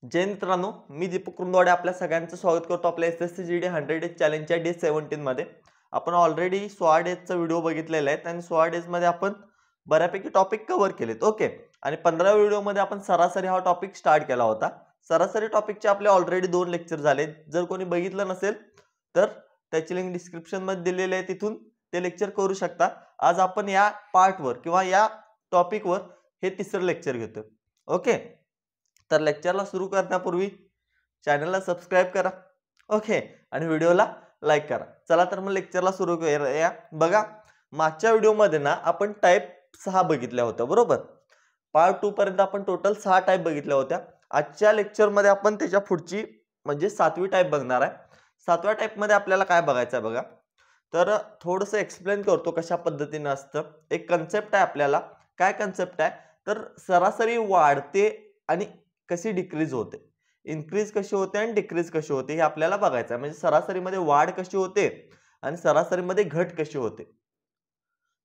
जय मित्रांनो, मी दीपक कुंदवाडे आपल्या सगळ्यांचं स्वागत करतो आपल्या SSC GD 100 डेज चॅलेंजच्या डे 17 मध्ये। आपण ऑलरेडी 16 डेजचा व्हिडिओ बघितलेला आहे आणि 16 डेज मध्ये आपण बऱ्यापैकी टॉपिक कव्हर केलेत। ओके, आणि 15व्या व्हिडिओ मध्ये आपण सरासरी हा टॉपिक स्टार्ट केला होता। सरासरी टॉपिकचे आपले ऑलरेडी 2 लेक्चर झाले। जर कोणी बघितलं नसेल तर त्याची लिंक डिस्क्रिप्शन मध्ये दिलेली आहे, तिथून ते लेक्चर करू शकता। आज आपण या पार्टवर किंवा या टॉपिकवर हे तिसरं लेक्चर घेतोय। ओके, तर लेक्चरला सुरू करण्यापूर्वी चॅनलला सबस्क्राइब करा। ओके, आणि व्हिडिओला लाईक करा। चला तर मग लेक्चरला सुरू करूया। बघा, मागच्या व्हिडिओमध्ये ना आपण टाइप 6 बघितल्या होत्या, बरोबर। पार्ट 2 पर्यंत आपण टोटल 6 टाइप बघितल्या होत्या। आजच्या लेक्चर मध्ये आपण त्याच्या पुढची म्हणजे 7वी टाइप बघणार आहे। 7व्या टाइप मध्ये आपल्याला काय बघायचं आहे बघा, तर थोडंसं एक्सप्लेन करतो कशा पद्धतीने असतं। एक कन्सेप्ट आहे आपल्याला। काय कन्सेप्ट आहे तर सरासरी वाढते आणि कशी डिक्रीज होते, इन्क्रीज कशी होते आणि डिक्रीज कशी होते हे आपल्याला बघायचं आहे। म्हणजे सरासरीमध्ये वाढ कशी होते आणि सरासरीमध्ये घट कशी होते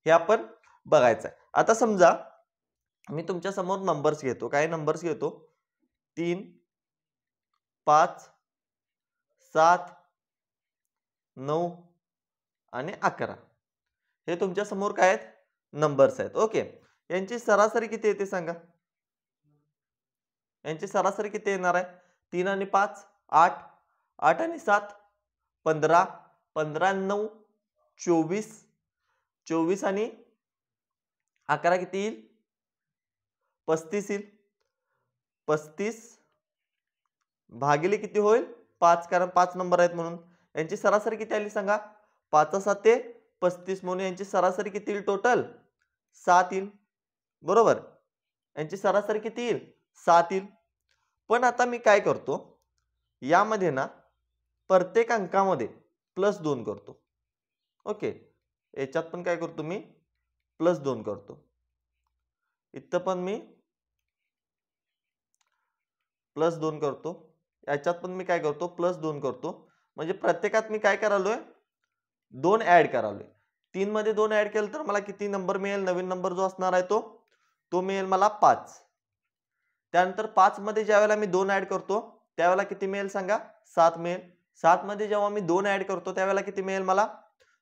हे आपण बघायचं आहे। आता समजा मी तुमच्या समोर नंबर्स घेतो, काय नंबर्स घेतो, 3, 5, 7, 9 आणि 11 हे तुमच्या समोर काय आहेत, नंबर्स आहेत। ओके, यांची सरासरी किती येते सांगा। यांची सरासरी किती येणार आहे, 3 आणि 5 8, 8 आणि 7 15, 15 आणि 9 24, 24 आणि 11 किती येईल, 35 येईल। 35 भागिले किती होईल, 5, कारण 5 नंबर आहेत म्हणून। यांची सरासरी किती आली सांगा, 5 7 35 म्हणून यांची सरासरी किती येईल, टोटल 7 येईल, बरोबर। यांची सरासरी किती येईल, 7 येईल। पण आता मी काय करतो, यामध्ये ना प्रत्येक अंकामध्ये +2 करतो। ओके, याच्यात पण काय करतो मी, +2 करतो। इथं पण मी +2 करतो। याच्यात पण मी काय करतो, +2 करतो। म्हणजे प्रत्येकात मी काय करालोय, 2 ऍड करालोय। 3 मध्ये 2 ऍड केलं तर मला किती नंबर मिळेल, नवीन नंबर जो असणार आहे तो मिळेल मला 5। त्यानंतर 5 मध्ये ज्यावेळेला मी 2 ऍड करतो त्यावेळेला किती मिळेल सांगा, 7 मिळेल। 7 मध्ये जेव्हा मी 2 ऍड करतो त्यावेळेला किती मिळेल मला,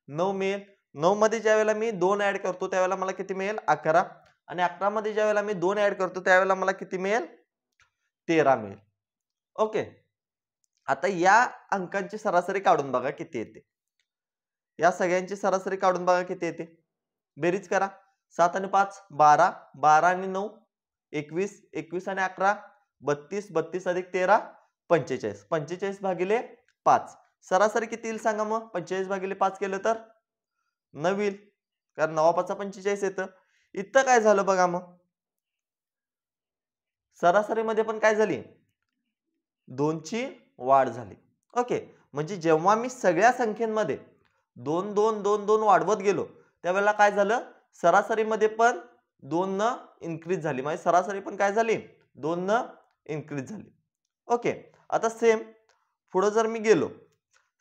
9 मिळेल। 9 मध्ये ज्यावेळेला मी 2 ऍड करतो त्यावेळेला मला किती मिळेल, 11। आणि 11 मध्ये ज्यावेळेला मी 2 ऍड करतो त्यावेळेला मला किती मिळेल, 13 मिळेल। ओके, आता या अंकांची सरासरी काढून बघा किती येते। या सगळ्यांची सरासरी काढून बघा किती येते, बेरीज करा। 7 आणि 5 12, 12 आणि 9 21, 21 आणि 11 32, 32 अधिक 13 45, 45 भागिले 5 सरासरी किती येईल सांगा। मग 45 भागिले 5 केलं तर 9 येईल, कारण 9 5 45 येतं। इथं काय झालं बघा, मग सरासरीमध्ये पण काय झाली, 2 ची वाढ झाली। ओके, म्हणजे जेव्हा मी सगळ्या संख्येमध्ये 2 2 2 2 वाढवत गेलो त्यावेळेला काय झालं, सरासरीमध्ये पण 2 न इन्क्रीज झाली। म्हणजे सरासरी पण काय झाली, 2 न इन्क्रीज झाली। ओके, आता सेम पुढे जर मी गेलो,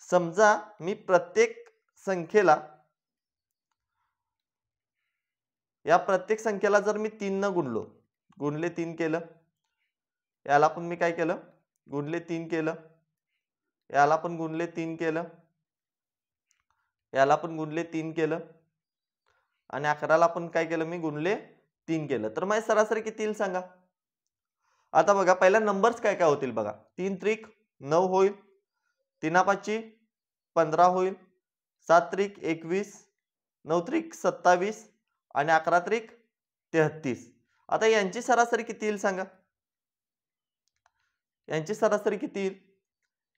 समजा मी प्रत्येक संख्येला, या प्रत्येक संख्येला जर मी 3 न गुणलो, गुणले 3 केलं, याला पण मी काय केलं, गुणले 3 केलं, याला पण गुणले 3 केलं, याला पण गुणले 3 केलं, आणि 11ला पण काय केलं मी, गुणले 3 केलं, तर माझी सरासरी किती येईल सांगा। आता बघा, पहिला नंबर्स काय काय होतील बघा, 3 त्रिक 9 होईल, 3 5 15 होईल, 7 त्रिक 21, 9 त्रिक 27 आणि 11 त्रिक 33। आता यांची सरासरी किती येईल सांगा, यांची सरासरी किती येईल।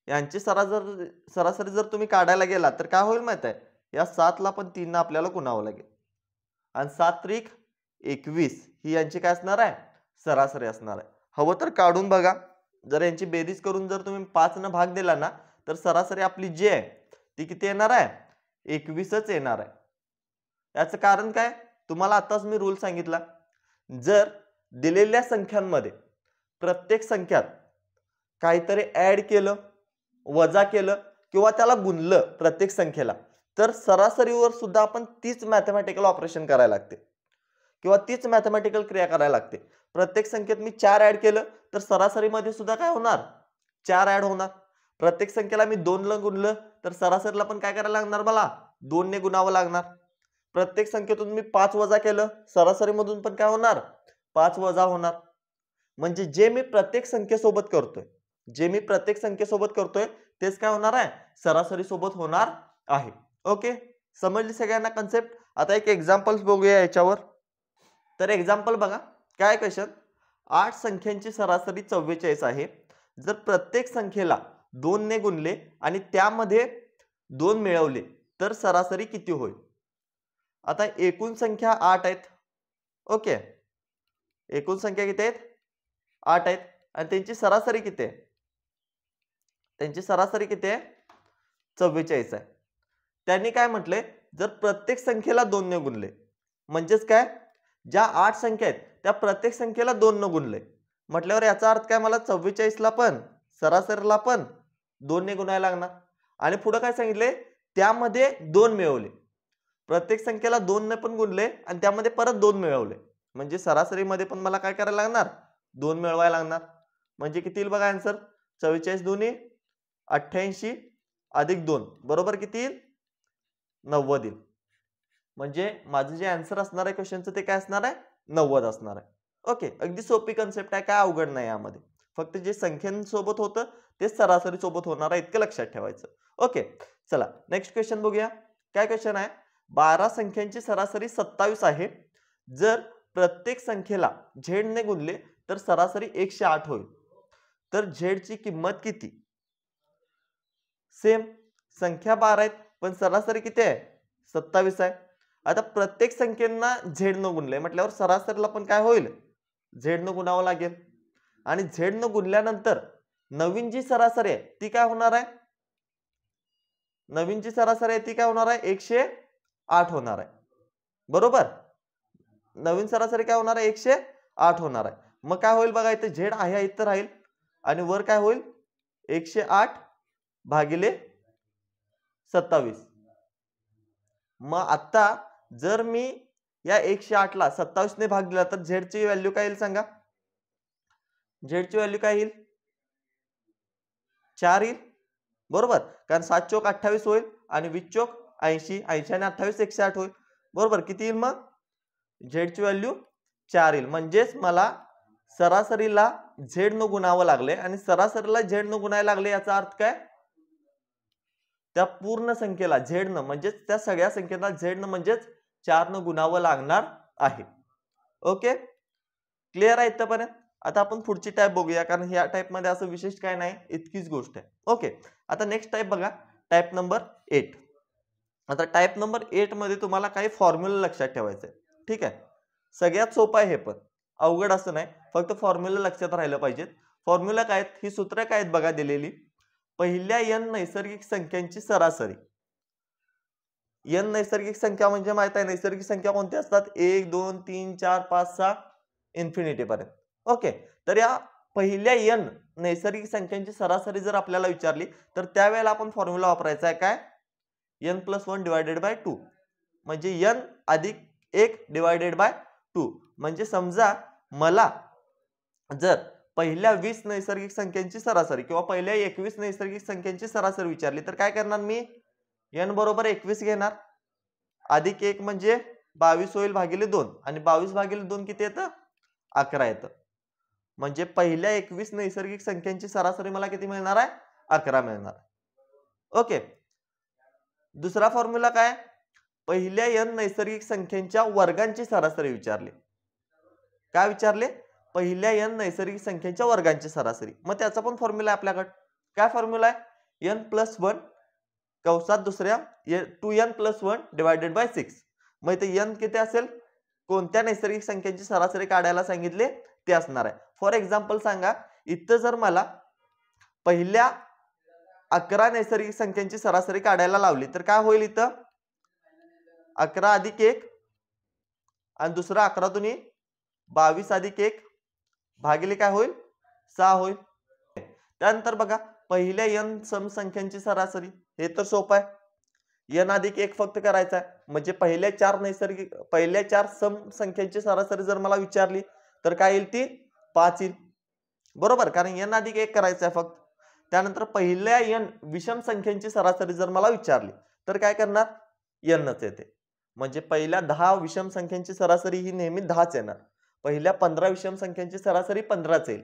यांची सरासरी जर तुम्ही काढायला गेला तर काय होईल माहित आहे, या 7 ला पण 3 ने आपल्याला गुणावं लागेल, आणि 7 त्रिक 21 ही यांची काय असणार आहे, सरासरी असणार आहे। हवं तर काढून बघा, जर यांची बेरीज करून जर तुम्ही 5 न भाग दिला ना तर सरासरी आपली जी आहे ती किती येणार आहे, 21च येणार आहे। याचं कारण काय, तुम्हाला आताच मी रूल सांगितला, जर दिलेल्या संख्यांमध्ये प्रत्येक संख्यात काहीतरी ऍड केलं, वजा केलं किंवा त्याला गुणलं प्रत्येक संख्येला, तर सरासरीवर सुद्धा आपण तीच मॅथमॅटिकल ऑपरेशन करायला लागते। किंवा तीच मॅथमॅटिकल क्रिया करायला लागते. प्रत्येक संख्येत मी 4 ऍड केलं तर सरासरीमध्ये सुद्धा काय होणार, 4 ऍड होणार. प्रत्येक संख्येला मी 2 ने गुणलं तर सरासरीला पण काय करायला लागणार, मला 2 ने गुणावं लागणार. प्रत्येक संख्येतून मी 5 वजा केलं सरासरीमधून पण काय होणार, 5 वजा होणार. म्हणजे जे मी प्रत्येक संख्येसोबत करतोय तेच काय होणार आहे, सरासरी सोबत होणार आहे. ओके, समजली सगळ्यांना कन्सेप्ट. आता एक एक्झाम्पल्स बघूया याच्यावर. तर एक्झाम्पल बघा, काय क्वेश्चन, 8 संख्यांची सरासरी 44 आहे. जर प्रत्येक संख्येला 2 ने गुणले आणि त्यामध्ये 2 मिळवले तर सरासरी किती होईल. आता एकूण संख्या 8 आहेत. ओके, एकूण संख्या किती आहेत, 8 आहेत आणि त्यांची सरासरी किती आहे, त्यांची सरासरी किती आहे, 44 आहे. त्यांनी काय म्हटले, जर प्रत्येक संख्येला 2 ने गुणले, म्हणजेच काय, ज्या 8 संख्या आहेत त्या प्रत्येक संख्येला 2 ने गुणले म्हटल्यावर याचा अर्थ काय, मला 44 ला पण सरासरीला पण 2 ने गुणायला लागणार. आणि पुढे काय सांगितले, त्यामध्ये 2 मिळवले, प्रत्येक संख्येला 2 ने पण गुणले आणि त्यामध्ये परत 2 मिळवले, म्हणजे सरासरीमध्ये पण मला काय करायला लागणार, 2 मिळवायला लागणार. म्हणजे किती येईल बघा आन्सर, 44 दुनी 88 अधिक 2 बरोबर किती येईल, 90 येईल. म्हणजे माझं जे आन्सर असणार आहे क्वेश्चनचं ते काय असणार आहे, 90 असणार आहे. ओके, अगदी सोपी कन्सेप्ट आहे, काय अवघड नाही यामध्ये. फक्त जे संख्यांसोबत होतं तेच सरासरी सोबत होणार आहे, इतकं लक्षात ठेवायचं. ओके, चला नेक्स्ट क्वेश्चन बघूया. काय क्वेश्चन आहे, 12 संख्यांची सरासरी 27 आहे. जर प्रत्येक संख्येला z ने गुणले तर सरासरी 108 होईल. तर z ची किंमत किती. सेम, संख्या 12 आहेत पण सरासरी किती आहे, 27 आहे. आता प्रत्येक संख्येना z न गुणले म्हटल्यावर सरासरीला पण काय होईल, z न गुणावं लागेल. आणि z न गुणल्यानंतर नवीन जी सरासरी आहे ती काय होणार आहे, नवीन जी सरासरी आहे ती काय होणार आहे, 108 होणार आहे. बरोबर, नवीन सरासरी काय होणार आहे, 108 होणार आहे. मग काय होईल बघा, इथे z आहे इथं राहील आणि वर काय होईल, 108 भागिले 27. मग आता जर मी या 108 ला 27 ने भाग दिला तर z ची व्हॅल्यू काय येईल सांगा, z ची व्हॅल्यू काय येईल, 4 येईल. बरोबर, कारण 7 चौक 28 होईल आणि 20 चौक 80, 80 आणि 28 108 होईल. बरोबर, किती येईल मग, z ची व्हॅल्यू 4 येईल. म्हणजेच मला सरासरीला z न गुणावं लागले आणि सरासरीला z न गुणायला लागले याचा अर्थ काय, त्या पूर्ण संख्येला z न म्हणजेच त्या सगळ्या संख्येला z न म्हणजेच 4 न गुणावं लागणार आहे. ओके, क्लिअर आहे इथपर्यंत. आता आपण पुढची टाइप बघूया, कारण ह्या टाइप मध्ये असं विशेष काय नाही, इतकीच गोष्ट आहे. ओके, आता नेक्स्ट टाइप बघा, टाइप नंबर 8. आता टाइप नंबर 8 मध्ये तुम्हाला काही फॉर्म्युला लक्षात ठेवायचे आहे. ठीक आहे, सगळ्यात सोपं आहे हे, पण अवघड असं नाही, फक्त फॉर्म्युला लक्षात राहिलं पाहिजेत. फॉर्म्युला काय आहेत, ही सूत्र काय आहेत बघा दिलेली. पहिल्या n नैसर्गिक संख्यांची सरासरी. n नैसर्गिक संख्या म्हणजे माहित आहे, नैसर्गिक संख्या कोणत्या असतात, 1 2 3 4 5 6 इन्फिनिटी पर्यंत. ओके, तर या पहिल्या n नैसर्गिक संख्यांची सरासरी जर आपल्याला विचारली तर त्यावेळेला आपण फॉर्म्युला वापरायचा आहे काय, n+1 डिवायडेड बाय 2, म्हणजे n अधिक 1 डिवायडेड बाय 2. म्हणजे समजा मला जर पहिल्या 20 नैसर्गिक संख्यांची सरासरी किंवा पहिल्या 21 नैसर्गिक संख्यांची सरासरी विचारली तर काय करणार मी, n बरोबर 21 घेणार, अधिक 1 म्हणजे 22 होईल भागिले 2 आणि 22 भागिले 2 किती येतं, 11 येतं. म्हणजे पहिल्या 21 नैसर्गिक संख्यांची सरासरी मला किती मिळणार आहे, 11 मिळणार. ओके, दुसरा फॉर्म्युला काय, पहिल्या n नैसर्गिक संख्यांच्या वर्गांची सरासरी विचारली. काय विचारले, पहिल्या n नैसर्गिक संख्यांच्या वर्गांची सरासरी. मग त्याचा पण फॉर्म्युला आहे आपल्याकडे. काय फॉर्म्युला आहे, n+1 कंसात दुसऱ्या 2n+1 डिवायडेड बाय 6. मग इथे n किती असेल, कोणत्या नैसर्गिक संख्यांची सरासरी काढायला सांगितले ते असणार आहे. फॉर एक्झाम्पल सांगा, इथं जर मला पहिल्या 11 नैसर्गिक संख्यांची सरासरी काढायला लावली तर काय होईल, इथं 11 अधिक 1 आणि दुसरा 11 दुनी 22 अधिक 1 भागिले काय होईल, 6 होईल. त्यानंतर बघा पहिल्या n सम संख्यांची सरासरी, हे तर सोपं आहे. n अधिक 1 फक्त करायचा आहे. म्हणजे पहिल्या 4 सम संख्यांची सरासरी जर मला विचारली तर काय येईल ती 5 येईल. बरोबर, कारण n अधिक 1 करायचं आहे फक्त. त्यानंतर पहिल्या n विषम संख्यांची सरासरी जर मला विचारली तर काय करणार, nच येते. म्हणजे पहिल्या 10 विषम संख्यांची सरासरी ही नेहमी 10च येणार. पहिल्या 15 विषम संख्यांची सरासरी 15च येईल.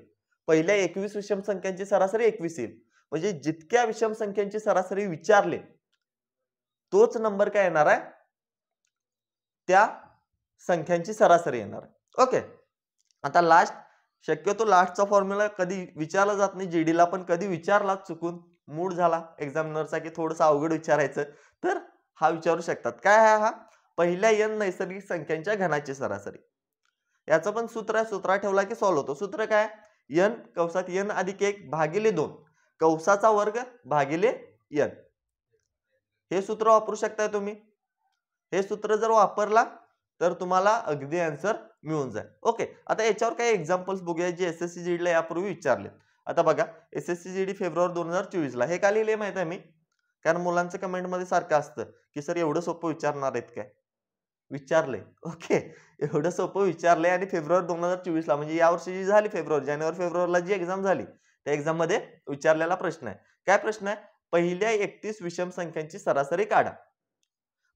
पहिल्या 21 विषम संख्यांची सरासरी 21 येईल. म्हणजे जितक्या विषम संख्यांची सरासरी विचारले तोच नंबर काय येणार आहे, त्या संख्यांची सरासरी येणार आहे. ओके, आता शक्यतो लास्टचा फॉर्म्युला कधी विचारला जात नाही जीडीला, पण कधी विचारला चुकून मूड झाला एक्झामिनरचा की थोडंसं अवघड विचारायचं तर हा विचारू शकतात. काय आहे हा, पहिल्या n नैसर्गिक संख्यांच्या घनाची सरासरी. याचं पण सूत्र आहे, सूत्र ठेवला की सॉल्व्ह होतो. सूत्र काय, n कंसात n अधिक 1 भागिले 2 कंसाचा वर्ग भागिले n. हे सूत्र वापरू शकताय तुम्ही. हे सूत्र जर वापरला तर तुम्हाला अगदी आन्सर मिळून जाईल. ओके, आता याच्यावर काही एक्झाम्पल्स बघूया जे एसएससी जीडीला यापूर्वी विचारले. आता बघा, एसएससी जीडी फेब्रुवारी 2024 ला हे का लिहिले माहिती आहे मी, कारण मुलांचं कमेंट मध्ये सारखं असतं की सर एवढं सोपं विचारणार आहेत काय, विचारले. ओके, एवढं सोपं विचारलंय आणि फेब्रुवारी 2024 ला म्हणजे यावर्षी जी झाली जानेवारी फेब्रुवारीला जी एक्झाम झाली त्या एक्झाम मध्ये विचारलेला प्रश्न आहे. काय प्रश्न आहे, पहिल्या 31 विषम संख्यांची सरासरी काढा.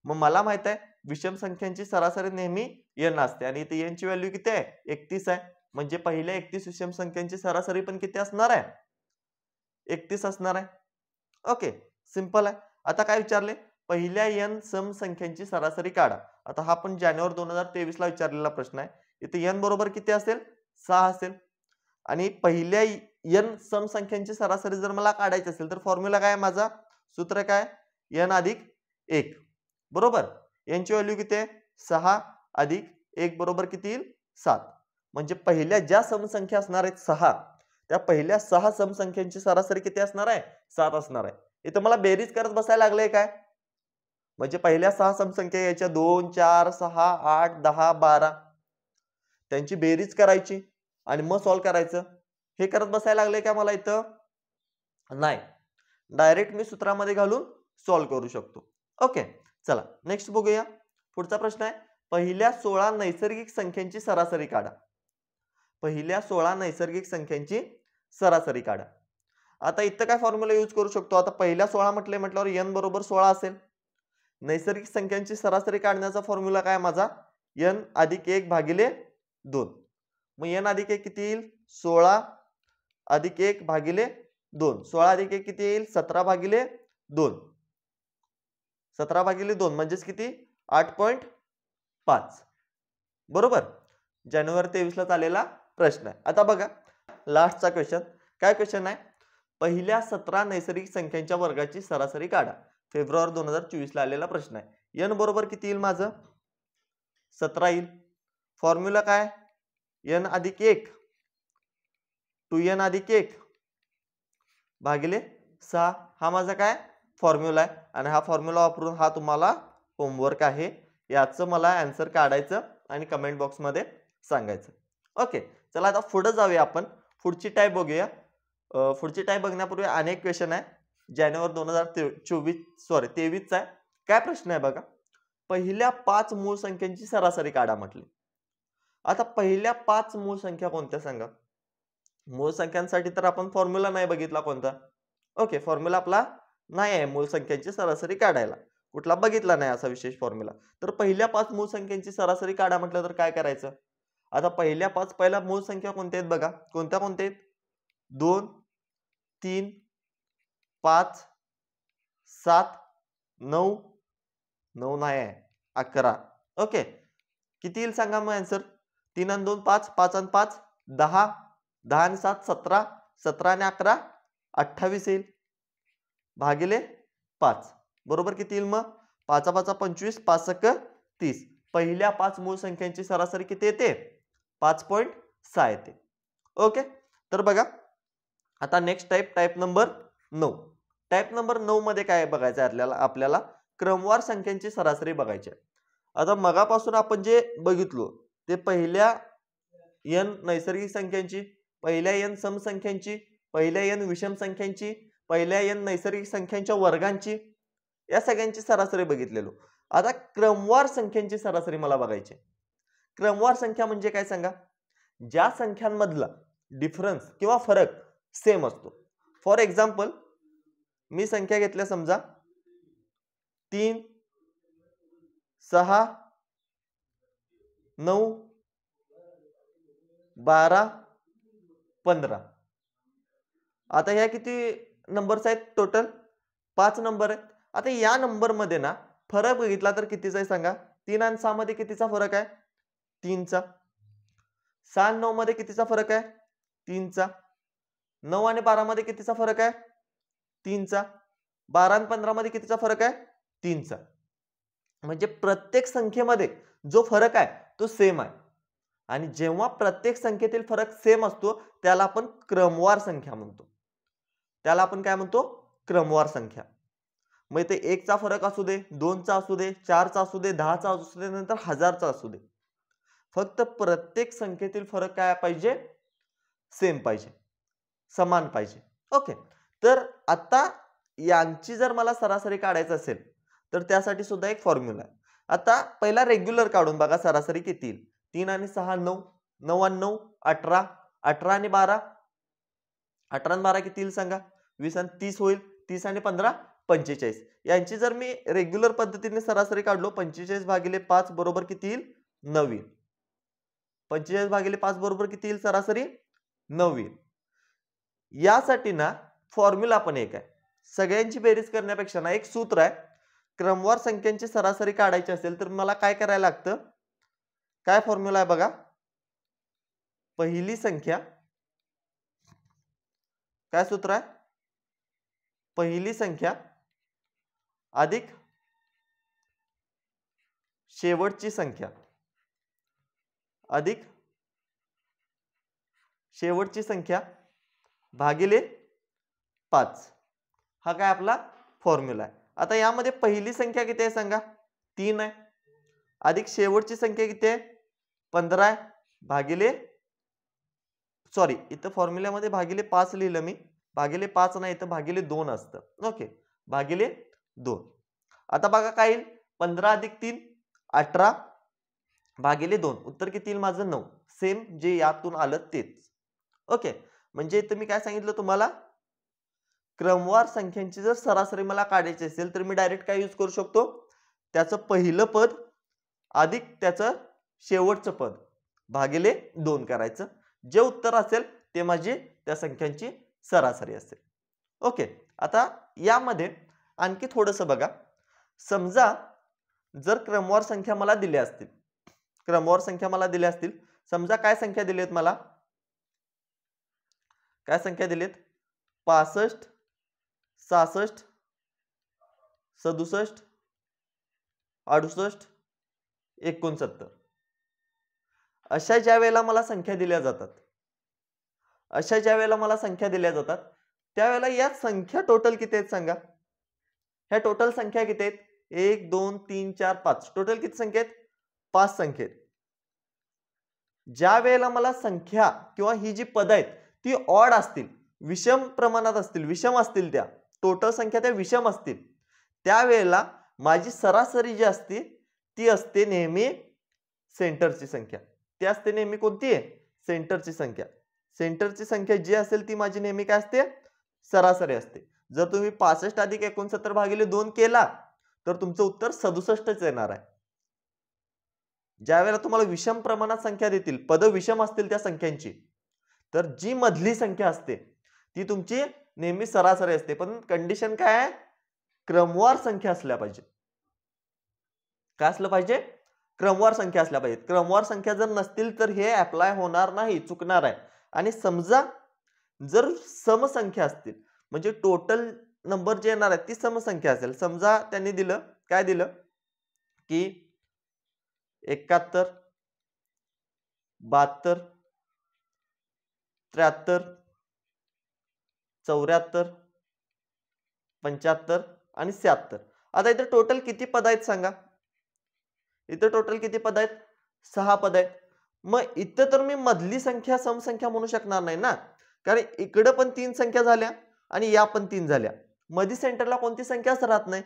मग मला माहित आहे विषम संख्यांची सरासरी नेहमी n असते आणि इथे n ची व्हॅल्यू किती आहे, 31 आहे. म्हणजे पहिल्या 31 विषम संख्यांची सरासरी पण किती असणार आहे, 31 असणार आहे. ओके, सिंपल आहे. आता काय विचारले, पहिल्या n सम संख्यांची सरासरी काढा. आता हा पण जानेवारी 2023 ला विचारलेला प्रश्न आहे. इथे n बरोबर किती असेल, 6 असेल. आणि पहिल्या n सम संख्यांची सरासरी जर मला काढायची असेल तर फॉर्म्युला काय आहे माझा, सूत्र काय, n अधिक 1. बरोबर, n ची व्हॅल्यू किती आहे, 6 अधिक 1 बरोबर किती येईल, 7. म्हणजे पहिल्या ज्या समसंख्या असणार आहेत 6, त्या पहिल्या 6 समसंख्यांची सरासरी किती असणार आहे, 7 असणार आहे. इथं मला बेरीज करत बसायला लागले काय, म्हणजे पहिल्या 6 समसंख्या याच्या 2 4 6 8 10 12 त्यांची बेरीज करायची आणि मग सॉल्व्ह करायचं. हे करत बसायला लागले का मला इथं, नाही, डायरेक्ट मी सूत्रामध्ये घालून सॉल्व्ह करू शकतो. ओके, चला नेक्स्ट बघूया. पुढचा प्रश्न आहे, पहिल्या 16 नैसर्गिक संख्यांची सरासरी काढा. पहिल्या 16 नैसर्गिक संख्यांची सरासरी काढा. आता इथं काय फॉर्म्युला यूज करू शकतो, आता पहिल्या 16 म्हटल्यावर n बरोबर 16 असेल. नैसर्गिक संख्यांची सरासरी काढण्याचा फॉर्म्युला काय माझा, n अधिक 1 भागिले 2. मग n अधिक 1 किती येईल, 16 अधिक 1 भागिले 2. 16 अधिक 1 किती येईल, 17 भागिले 2. 17 भागिले 2 म्हणजेच किती, 8.5. बरोबर, जानेवारी 23 ला आलेला प्रश्न आहे. आता बघा लास्टचा क्वेश्चन. काय क्वेश्चन आहे, पहिल्या 17 नैसर्गिक संख्यांच्या वर्गाची सरासरी काढा. फेब्रुवारी 2024 ला आलेला प्रश्न आहे. n बरोबर किती येईल माझं, 17 येईल. फॉर्म्युला काय, n अधिक 1 2n अधिक 1 भागिले 6. हा माझा काय फॉर्म्युला आहे आणि हा फॉर्म्युला वापरून हा तुम्हाला होमवर्क आहे. याचं मला आन्सर काढायचं आणि कमेंट बॉक्स मध्ये सांगायचं. ओके, चला आता पुढे जाऊया, आपण पुढची टाईप बघूया. पुढची टाईप बघण्यापूर्वी अनेक क्वेश्चन आहे. जानेवारी 2023 चा आहे. काय प्रश्न आहे बघा, पहिल्या 5 मूळ संख्यांची सरासरी काढा म्हटली. आता पहिल्या 5 मूळ संख्या कोणत्या सांगा. मूळ संख्यांसाठी तर आपण फॉर्म्युला नाही बघितला कोणता. ओके, फॉर्म्युला आपला नाही आहे मूळ संख्यांची सरासरी काढायला, कुठला बघितला नाही असा विशेष फॉर्म्युला. तर पहिल्या 5 मूळ संख्यांची सरासरी काढा म्हटलं तर काय करायचं. आता पहिल्या 5 पहिल्या मूळ संख्या कोणत्या आहेत बघा, कोणत्या आहेत, 2 3 5 7 9 9 नाही आहे, 11. ओके, किती येईल सांगा मग आन्सर. 3 आणि 2 5, 5 आणि 5 10, 10 आणि 7 17, 17 आणि 11 28 येईल भागिले 5. बरोबर किती येईल मग, 5 5 25, 5 30. पहिल्या 5 मूळ संख्यांची सरासरी किती येते, 5.6 येते. ओके, तर बघा आता next type number 9. Type number 9 मध्ये काय बघायचं आपल्याला क्रमवार संख्यांची सरासरी बघायची आहे. आता मगापासून आपण जे बघितलो ते पहिल्या n नैसर्गिक संख्यांची, पहिल्या n सम संख्यांची, पहिल्या n विषम संख्यांची, पहिल्या n नैसर्गिक संख्यांच्या वर्गांची, या सगळ्यांची सरासरी बघितलेलो. आता क्रमवार संख्यांची सरासरी मला बघायची. क्रमवार संख्या म्हणजे काय सांगा? ज्या संख्यांमधला डिफरन्स किंवा फरक सेम असतो. फॉर एक्झाम्पल मी संख्या घेतल्या समजा 3, 6, 9, 12, 15. आता ह्या किती नंबर्स आहेत टोटल? 5 नंबर आहेत. आता या नंबर मध्ये ना फरक बघितला तर कितीचा आहे सांगा? 3 आणि 6 मध्ये कितीचा फरक आहे? 3चा. 6 आणि 9 मध्ये कितीचा फरक आहे? 3चा. 9 आणि 12 मध्ये कितीचा फरक आहे? 3चा. 12 आणि 15 मध्ये कितीचा फरक आहे? 3चा. म्हणजे प्रत्येक संख्येमध्ये जो फरक आहे तो सेम आहे. आणि जेव्हा प्रत्येक संख्येतील फरक सेम असतो त्याला आपण क्रमवार संख्या म्हणतो. त्याला आपण काय म्हणतो? क्रमवार संख्या. मग ते 1 चा फरक असू दे, 2 चा असू दे, 4 चा असू दे, 10 चा असू दे, नंतर 1000 चा असू दे. फक्त प्रत्येक संख्येतील फरक काय पाहिजे? सेम पाहिजे, समान पाहिजे. ओके. तर आता यांची जर मला सरासरी काढायचं असेल तर त्यासाठी सुद्धा एक फॉर्म्युला आहे. आता पहिला रेग्युलर काढून बघा सरासरी किती येईल. 3 आणि 6 9, 9 आणि 9 18, 18 आणि 12, 18 आणि 12 किती येईल सांगा? 20 आणि 30 होईल. 30 आणि 15 45. यांची जर मी रेग्युलर पद्धतीने सरासरी काढलो 45 भागिले 5 बरोबर किती येईल? 9 येईल. 45 भागिले 5 बरोबर किती येईल सरासरी? 9 येईल. यासाठी ना फॉर्म्युला पण एक आहे. सगळ्यांची बेरीज करण्यापेक्षा ना एक सूत्र आहे. क्रमवार संख्यांची सरासरी काढायची असेल तर मला काय करायला लागतं? काय फॉर्म्युला आहे बघा? पहिली संख्या, काय सूत्र आहे? पहिली संख्या अधिक शेवटची संख्या अधिक शेवटची संख्या भागिले 5. हा काय आपला फॉर्म्युला आहे. आता यामध्ये पहिली संख्या किती आहे सांगा? 3 आहे. अधिक शेवटची संख्या किती आहे? 15 आहे. भागिले सॉरी इथं फॉर्म्युल्यामध्ये भागिले 5 लिहिलं मी. भागिले 5 नाही, इथं भागिले 2 असतं. ओके. भागिले 2. आता बघा काय येईल? 15 अधिक 3 18 भागिले 2. उत्तर किती येईल माझं? 9. सेम जे यातून आलं तेच. ओके. म्हणजे इथं मी काय सांगितलं तुम्हाला? क्रमवार संख्यांची जर सरासरी मला काढायची असेल तर मी डायरेक्ट काय यूज करू शकतो? त्याचं पहिलं पद अधिक त्याचं शेवटचं पद भागिले 2 करायचं. जे उत्तर असेल ते माझी त्या संख्यांची सरासरी असेल. ओके. आता यामध्ये आणखी थोडंसं बघा. समजा जर क्रमवार संख्या मला दिल्या असतील, क्रमवार संख्या मला दिल्या असतील, समजा काय संख्या दिलीत मला? काय संख्या दिलीत? 65 66 67 68 69. अशा ज्या वेळेला मला संख्या दिल्या जातात, अशा ज्या वेळेला मला संख्या दिल्या जातात त्यावेळेला या संख्या टोटल किती आहेत सांगा? ह्या टोटल संख्या किती आहेत? 1 2 3 4 5. टोटल किती संख्या आहेत? 5 संख्या आहेत. ज्या वेळेला मला संख्या किंवा ही जी पद आहेत ती ऑड असतील, विषम प्रमाणात असतील, विषम असतील, त्या टोटल संख्या त्या विषम असतील, त्यावेळेला माझी सरासरी जी असते ती असते नेहमी सेंटरची संख्या. ती असते नेहमी कोणती आहे? सेंटरची संख्या. सेंटरची संख्या जी असेल ती माझी नेहमी काय असते? सरासरी असते. जर तुम्ही 65 अधिक 69 भागिले 2 केला तर तुमचं उत्तर 67च येणार आहे. ज्या वेळेला तुम्हाला विषम प्रमाणात संख्या देतील, पद विषम असतील त्या संख्यांची, तर जी मधली संख्या असते ती तुमची नेहमी सरासरी असते. पण कंडिशन काय आहे? क्रमवार संख्या असल्या पाहिजे. काय असलं पाहिजे? क्रमवार संख्या असल्या पाहिजेत. क्रमवार संख्या जर नसतील तर हे अप्लाय होणार नाही, चुकणार आहे. आणि समजा जर समसंख्या असतील, म्हणजे टोटल नंबर जे येणार आहे ती समसंख्या असेल. समजा त्यांनी दिलं, काय दिलं की 71 72 73 74 75 आणि 76. आता इथे टोटल किती पद आहेत सांगा? इथे टोटल किती पद आहेत? 6 पद आहेत. मग इथं तर मी मधली संख्या समसंख्या म्हणू शकणार नाही ना, कारण इकडे पण 3 संख्या झाल्या आणि या पण 3 झाल्या. मधी सेंटरला कोणती संख्याच राहत नाही.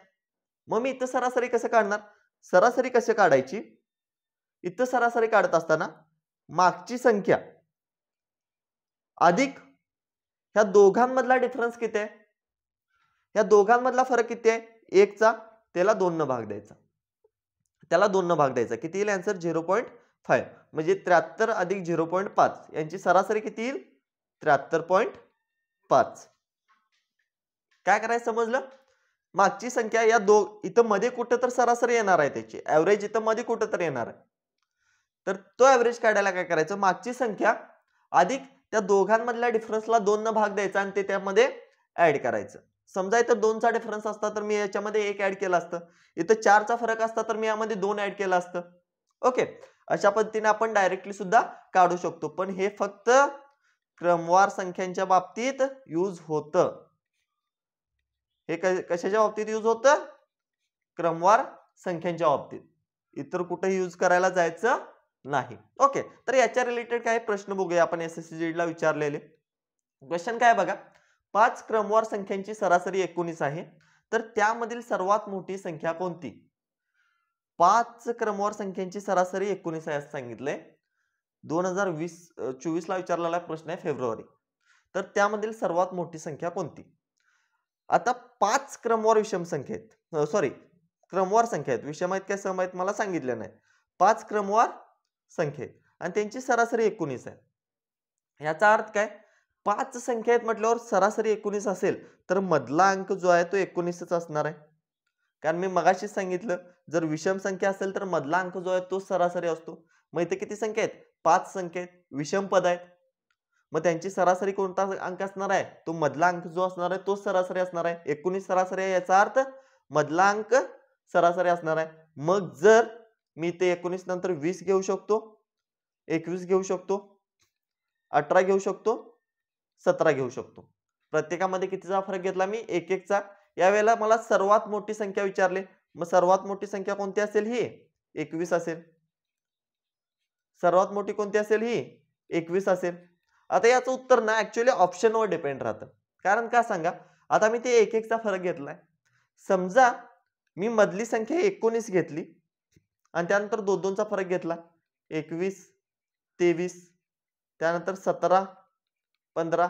मग मी इथं सरासरी कसं काढणार? सरासरी कशी काढायची? इथं सरासरी काढत असताना मागची संख्या अधिक ह्या दोघांमधला डिफरन्स किती आहे? ह्या दोघांमधला फरक किती आहे? 1 चा, त्याला 2 न भाग द्यायचा. त्याला 2 न भाग द्यायचा. किती येईल आन्सर? 0.5. म्हणजे 73 अधिक 0.5 यांची सरासरी किती येईल? 73.5. काय करायचं समजलं? मागची संख्या या इथं मध्ये कुठं तर सरासरी येणार आहे त्याची. ॲव्हरेज इथं मध्ये कुठं तर येणार आहे. तर तो ॲव्हरेज काढायला काय करायचं? मागची संख्या अधिक त्या दोघांमधल्या डिफरन्सला 2 न भाग द्यायचा आणि ते त्यामध्ये ऍड करायचं. समजा इथं 2 चा डिफरन्स असता तर मी याच्यामध्ये 1 ऍड केलं असतं. इथं 4 चा फरक असता तर मी यामध्ये 2 ऍड केलं असतं. ओके, अशा पद्धतीने आपण डायरेक्टली सुद्धा काढू शकतो. पण हे फक्त क्रमवार संख्यांच्या बाबतीत यूज होतं. हे कशाच्या बाबतीत यूज होतं? क्रमवार संख्यांच्या बाबतीत. इतर कुठे यूज करायला जायचं नाही. ओके, तर याच्या रिलेटेड काही प्रश्न बघूया आपण SSC ला विचारलेले. क्वेश्चन काय बघा, 5 क्रमवार संख्यांची सरासरी 19 आहे, तर त्यामधील सर्वात मोठी संख्या कोणती? 5 क्रमवार संख्यांची सरासरी 19 आहे असं सांगितलंय. 2024 ला विचारलेला प्रश्न आहे, फेब्रुवारी. तर त्यामधील सर्वात मोठी संख्या कोणती? आता 5 क्रमवार विषम संख्या आहेत. सॉरी, क्रमवार संख्या आहेत. विषम आहेत का सम आहेत मला सांगितलं नाही. 5 क्रमवार संख्या आहेत आणि त्यांची सरासरी 19 आहे. याचा अर्थ काय? 5 संख्या आहेत म्हटल्यावर सरासरी 19 असेल तर मधला अंक जो आहे तो 19च असणार आहे. कारण मी मगाशीच सांगितलं, जर विषम संख्या असेल तर मधला अंक जो आहे तो सरासरी असतो. मग इथे किती संख्या आहेत? 5 संख्या आहेत, विषम पद आहेत. मग त्यांची सरासरी कोणता अंक असणार आहे? तो मधला अंक जो असणार आहे तो सरासरी असणार आहे. 19 सरासरी आहे, याचा अर्थ मधला अंक सरासरी असणार आहे. मग जर मी ते 19 नंतर 20 घेऊ शकतो, 21 घेऊ शकतो, 18 घेऊ शकतो, 17 घेऊ शकतो. प्रत्येकामध्ये कितीचा फरक घेतला मी? 1-1 चा. यावेळेला मला सर्वात मोठी संख्या विचारली. मग सर्वात मोठी संख्या कोणती असेल? ही 21 असेल. सर्वात मोठी कोणती असेल? ही 21 असेल. आता याचं उत्तर ना ऍक्च्युअली ऑप्शनवर डिपेंड राहतं. कारण का सांगा? आता मी ते 1-1 चा फरक घेतलाय. समजा मी मधली संख्या 19 घेतली आणि त्यानंतर 2-2 चा फरक घेतला. 21, 23, त्यानंतर 17, 15,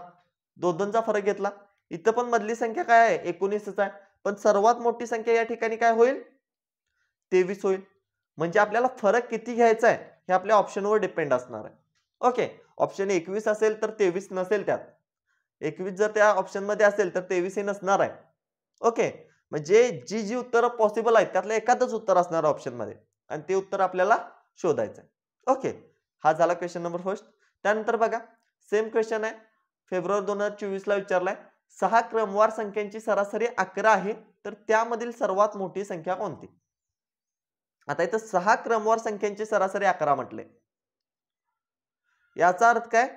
2-2 चा फरक घेतला. इथं पण मधली संख्या काय आहे? 19च आहे. पण सर्वात मोठी संख्या या ठिकाणी काय होईल? 23 होईल. म्हणजे आपल्याला फरक किती घ्यायचा आहे हे आपल्या ऑप्शनवर डिपेंड असणार आहे. ओके, ऑप्शन 21 असेल तर 23 नसेल त्यात. 21 जर त्या ऑप्शन मध्ये असेल तर 23 हे नसणार आहे. ओके, म्हणजे जी उत्तर पॉसिबल आहेत त्यातलं एखादच उत्तर असणार ऑप्शन मध्ये आणि ते उत्तर आपल्याला शोधायचं आहे. ओके, हा झाला क्वेश्चन नंबर फर्स्ट. त्यानंतर बघा, सेम क्वेश्चन आहे, फेब्रुवारी 2024 ला विचारलाय. 6 क्रमवार संख्यांची सरासरी 11 आहे, तर त्यामधील सर्वात मोठी संख्या कोणती? आता इथं 6 क्रमवार संख्यांची सरासरी 11 म्हटले. याचा अर्थ काय?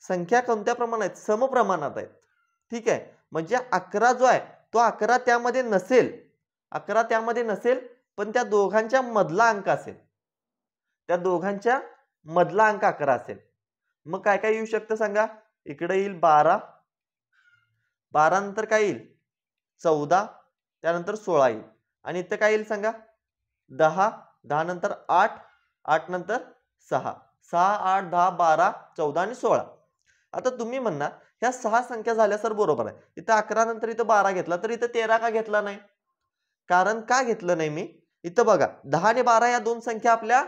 संख्या कोणत्या प्रमाणात आहेत? समप्रमाणात आहेत. ठीक आहे, म्हणजे 11 जो आहे तो 11 त्यामध्ये नसेल. 11 त्यामध्ये नसेल, पण त्या दोघांच्या मधला अंक असेल. त्या दोघांच्या मधला अंक 11 असेल. मग काय काय येऊ शकतं सांगा? इकडे येईल 12, 12 नंतर काय येईल? 14, त्यानंतर 16 येईल. आणि इथं काय येईल सांगा? 10, 10 नंतर 8, 8 नंतर 6, 6, 8, 10, 12, 14 आणि 16. आता तुम्ही म्हणणार ह्या 6 संख्या झाल्या सर, बरोबर आहे. इथं 11 नंतर इथं 12 घेतला, तर इथं 13 का घेतला नाही? कारण का घेतलं नाही मी? इथं बघा, 10 आणि 12 या दोन संख्या आपल्या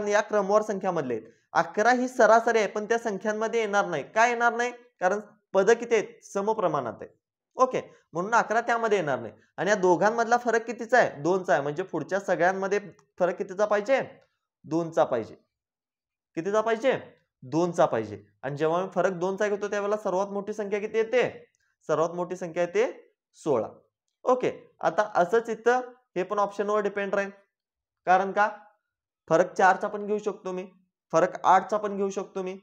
या क्रमवार संख्यामधले आहेत. 11 ही सरासरी आहे, पण त्या संख्यांमध्ये येणार नाही. काय येणार नाही? कारण पद किती आहेत? समप्रमाणात आहेत. ओके, म्हणून 11 त्यामध्ये येणार नाही. आणि या दोघांमधला फरक कितीचा आहे? 2 चा आहे. म्हणजे पुढच्या सगळ्यांमध्ये फरक कितीचा पाहिजे? 2 चा पाहिजे. कितीचा पाहिजे? 2 चा पाहिजे. आणि जेव्हा मी फरक 2 चा घेतो त्यावेळेला सर्वात मोठी संख्या किती येते? सर्वात मोठी संख्या येते 16. ओके, आता असंच इथं हे पण ऑप्शनवर डिपेंड राहील. कारण का? फरक 4 चा पण घेऊ शकतो मी, फरक 8 चा पण घेऊ शकतो मी,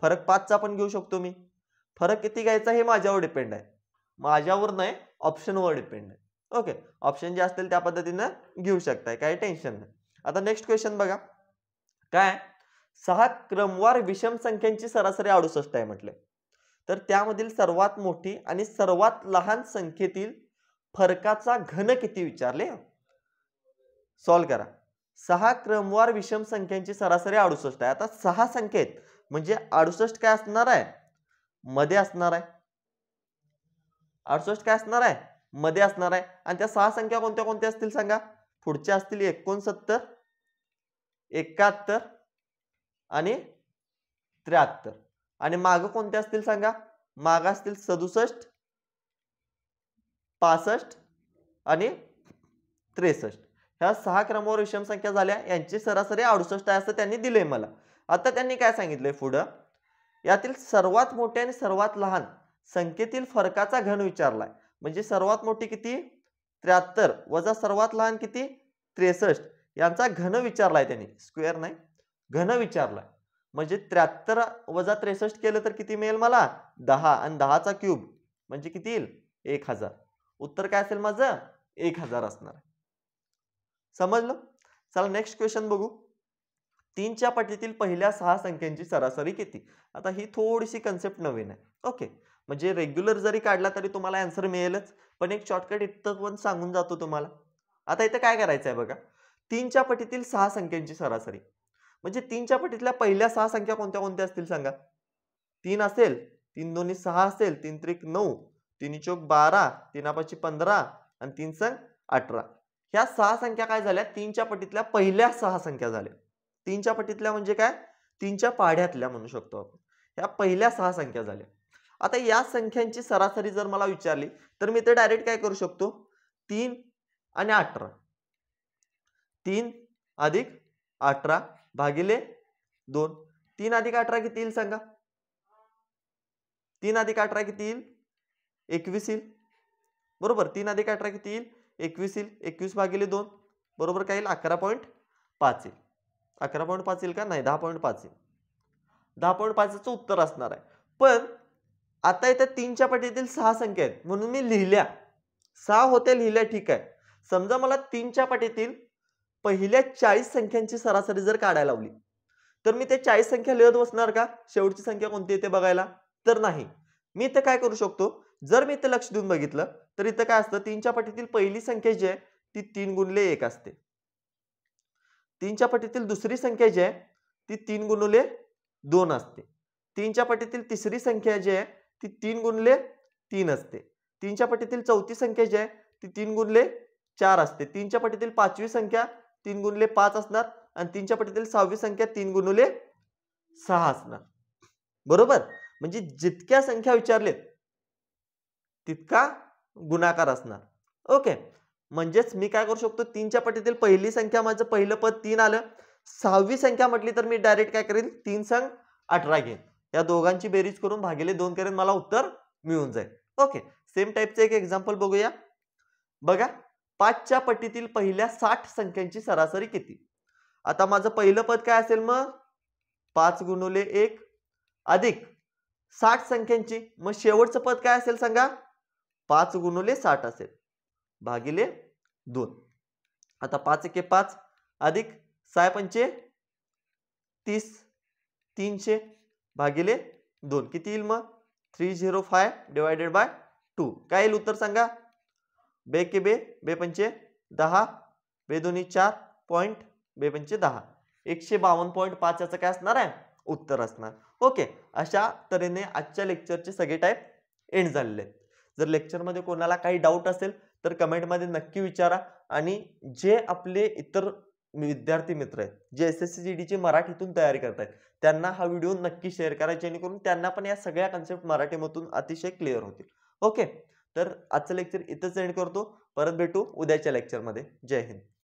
फरक 5 चा पण घेऊ शकतो मी. फरक किती घ्यायचा हे माझ्यावर डिपेंड आहे. माझ्यावर नाही, ऑप्शनवर डिपेंड आहे. ओके, ऑप्शन जे असतील त्या पद्धतीने घेऊ शकताय, काही टेन्शन नाही. आता नेक्स्ट क्वेश्चन बघा, काय? 6 क्रमवार विषम संख्यांची सरासरी 68 आहे म्हटले, तर त्यामधील सर्वात मोठी आणि सर्वात लहान संख्येतील फरकाचा घन किती विचारले. सॉल्व करा. 6 क्रमवार विषम संख्यांची सरासरी 68 आहे. आता 6 संख्या आहेत म्हणजे 68 काय असणार आहे, मध्ये असणार आहे. 68 काय असणार आहे, मध्ये असणार आहे. आणि त्या 6 संख्या कोणत्या कोणत्या असतील सांगा. पुढच्या असतील 69, 71 आणि 73. आणि माग कोणत्या असतील सांगा. माग असतील 67, 65 आणि 63. ह्या 6 क्रमवार विषम संख्या झाल्या. यांची सरासरी 68 आहे असं त्यांनी दिलंय मला. आता त्यांनी काय सांगितलंय पुढं, यातील सर्वात मोठे आणि सर्वात लहान संख्येतील फरकाचा घन विचारलाय. म्हणजे सर्वात मोठी किती 73 वजा सर्वात लहान किती 63 यांचा घन विचारलाय त्यांनी. स्क्वेअर नाही, घन विचारलाय. म्हणजे 73 वजा 63 केलं तर किती मिळेल मला 10 आणि 10 चा क्यूब म्हणजे किती येईल 1000. उत्तर काय असेल माझं 1000 असणार. समजलं. चला नेक्स्ट क्वेश्चन बघू. 3 च्या पटीतील पहिल्या 6 संख्यांची सरासरी किती. आता ही थोडीशी कन्सेप्ट नवीन आहे. ओके, म्हणजे रेग्युलर जरी काढला तरी तुम्हाला आन्सर मिळेलच, पण एक शॉर्टकट इथं पण सांगून जातो तुम्हाला. आता इथं काय करायचं आहे बघा. 3 च्या पटीतील 6 संख्यांची सरासरी म्हणजे 3 च्या पटीतल्या पहिल्या 6 संख्या कोणत्या कोणत्या असतील सांगा. 3 असेल, 3 दोन्ही 6 असेल, 3 त्रिक 9, 3 चौक 12, 3 पाची 15 आणि 3 संग 18. ह्या 6 संख्या काय झाल्या 3 च्या पटीतल्या पहिल्या 6 संख्या झाल्या. 3 च्या पटीतल्या म्हणजे काय 3 च्या पाढ्यातल्या म्हणू शकतो आपण. ह्या पहिल्या 6 संख्या झाल्या. आता या संख्यांची सरासरी जर मला विचारली तर मी ते डायरेक्ट काय करू शकतो 3 आणि 18. 3 अधिक 18 भागिले 2. 3 अधिक 18 किती येईल सांगा. 3 अधिक 18 किती येईल 21 येईल. बरोबर. 3 अधिक 18 किती येईल 21 येईल. 21 भागिले 2 बरोबर काय येईल 11.5 येईल. 11.5 येईल का नाही 10.5 येईल. 10.5 चं उत्तर असणार आहे. पण आता इथे 3 च्या पटीतील 6 संख्या आहेत म्हणून मी लिहिल्या 6 होते लिहिल्या ठीक आहे. समजा मला 3 च्या पटीतील पहिल्या 40 संख्यांची सरासरी जर काढायला लावली तर मी ते 40 संख्या लिहत बसणार का शेवटची संख्या कोणती येते बघायला. तर नाही. मी इथे काय करू शकतो जर मी इथे लक्ष देऊन बघितलं तर इथे काय असतं 3 च्या पटीतील पहिली संख्या जी आहे ती 3 गुणिले 1 असते. 3 च्या पटीतील दुसरी संख्या जी आहे ती 3 गुणिले 2 असते. 3 च्या पटीतील तिसरी संख्या जी आहे ती 3 गुणिले 3 असते. 3 च्या पटीतील चौथी संख्या जी आहे ती 3 गुणिले 4 असते. 3 च्या पटीतील पाचवी संख्या 3 गुणिले 5 असणार आणि 3 च्या पटीतील 6वी संख्या 3 गुणिले 6 असणार. बरोबर. म्हणजे जितक्या संख्या विचारलेत तितका गुणाकार असणार. ओके, म्हणजेच मी काय करू शकतो 3 च्या पटीतील पहिली संख्या माझं पहिलं पद 3 आलं. 6वी संख्या म्हटली तर मी डायरेक्ट काय करेल 3 संग 18 घेईन. या दोघांची बेरीज करून भागिले 2 करेन मला उत्तर मिळून जाईल. ओके, सेम टाइपचं एक एक्झाम्पल बघूया. बघा 5 च्या पटीतील पहिल्या 60 संख्यांची सरासरी किती. आता माझं पहिलं पद काय असेल मग 5 गुणिले 1 अधिक 60 संख्यांची. मग शेवटचं पद काय असेल सांगा 5 गुणिले 60 असेल भागिले 2. आता 5 एके 5 अधिक 6 पंचे 30 300 भागिले 2 किती येईल मग 305 डिवायडेड बाय 2. काय येईल उत्तर सांगा. बे के बे बे पंचे 10 बे दोन्ही 4 पॉइंट बे पंचे 10 152.5 याचं काय असणार आहे उत्तर असणार. ओके, अशा तऱ्हेने आजच्या लेक्चरचे सगळे टाइप एंड झालेले आहेत. जर लेक्चरमध्ये कोणाला काही डाऊट असेल तर कमेंटमध्ये नक्की विचारा. आणि जे आपले इतर विद्यार्थी मित्र आहेत जे SSC GD ची मराठीतून तयारी करतायत त्यांना हा व्हिडिओ नक्की शेअर करा जेणेकरून त्यांना पण या सगळ्या कन्सेप्ट मराठीमधून अतिशय क्लिअर होतील. ओके, तर आजचं लेक्चर इथंच एंड करतो. परत भेटू उद्याच्या लेक्चरमध्ये. जय हिंद.